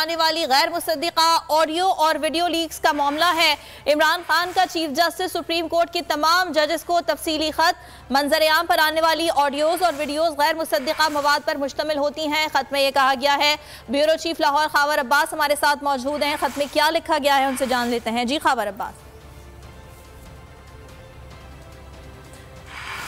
आने वाली गैर मुसद्दिका ऑडियो और वीडियो लीक्स का मामला है। इमरान खान का चीफ जस्टिस सुप्रीम कोर्ट के तमाम जजेस को तफसीली खत, मंजर-ए-आम पर आने वाली ऑडियोज और वीडियोज गैर मुसद्दिका मवाद पर मुश्तमिल होती हैं। खत में यह कहा गया है। ब्यूरो चीफ लाहौर खावर अब्बास हमारे साथ मौजूद हैं। खत में क्या लिखा गया है उनसे जान लेते हैं। जी खावर अब्बास।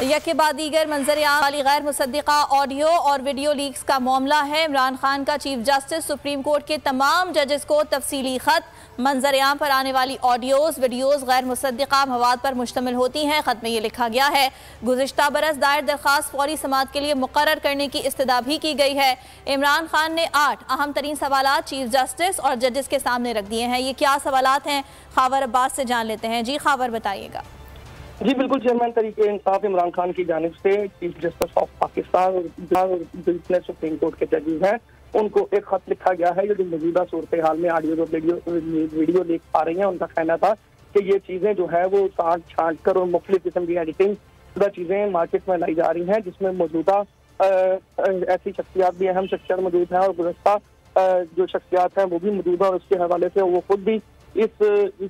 यके बाद दीगर मंजर-ए-आम वाली गैर मुसद्दिका ऑडियो और वीडियो लीक्स का मामला है। इमरान खान का चीफ जस्टिस सुप्रीम कोर्ट के तमाम जजेस को तफसीली खत, मंजर-ए-आम पर आने वाली ऑडियोज वीडियोज गैर मुसद्दिका मवाद पर मुश्तमिल होती हैं। खत में ये लिखा गया है। गुज़िश्ता बरस दायर दरख्वास्त फौरी समाअत के लिए मुकर्रर करने की इस्तदा भी की गई है। इमरान खान ने 8 अहम तरीन सवालात चीफ जस्टिस और जजेस के सामने रख दिए हैं। ये क्या सवालात हैं, खावर अब्बास से जान लेते हैं। जी खावर, बताइएगा। जी बिल्कुल, चेयरमैन तरीके इंसाफ इमरान खान की जानिब से चीफ जस्टिस ऑफ पाकिस्तान जितने सुप्रीम कोर्ट के जजेस हैं उनको एक खत लिखा गया है। जो मौजूदा सूरत हाल में ऑडियो और वीडियो लीक आ रही हैं, उनका कहना था कि ये चीज़ें जो है वो काट छांट कर और मुख्तलिफ किस्म की एडिटिंग शुदा चीज़ें मार्केट में लाई जा रही हैं, जिसमें मौजूदा ऐसी शख्सियात भी, अहम शख्सियात मौजूद हैं और गुज़श्ता जो शख्सियात हैं वो भी मौजूद है और उसके हवाले से वो खुद भी इस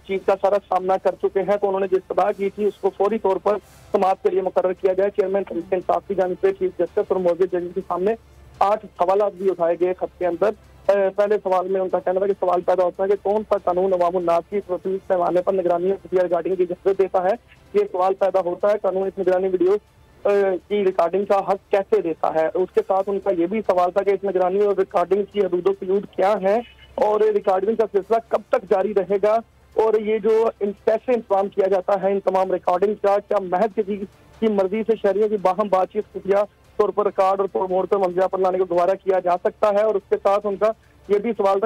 चीज का सारा सामना कर चुके हैं। तो उन्होंने जिस सलाह की थी उसको फौरी तौर पर समाअत के लिए मुकर्रर किया जाए। चेयरमैन तरीके इंसाफ की जानिब से चीफ जस्टिस और मौजूद जजेस के सामने 8 सवाल भी उठाए गए खत के अंदर। पहले सवाल में उनका कहना था कि सवाल पैदा होता है कि कौन सा कानून अवामुन्नास की पैमाने पर निगरानी रिकॉर्डिंग की इजाजत देता है। ये सवाल पैदा होता है कानून इस निगरानी वीडियो की रिकॉर्डिंग का हक कैसे देता है। उसके साथ उनका ये भी सवाल था कि इस निगरानी और रिकॉर्डिंग की हदूद हदूद क्या है और रिकॉर्डिंग का सिलसिला कब तक जारी रहेगा, और ये जो कैसे इंतजाम किया जाता है इन तमाम रिकॉर्डिंग का, क्या महज किसी की मर्जी से शहरियों की बाहम बातचीत खुफिया तौर पर रिकॉर्ड और तोड़ मोड़ कर मंजिला पर लाने को दोबारा किया जा सकता है। और उसके साथ उनका ये भी सवाल था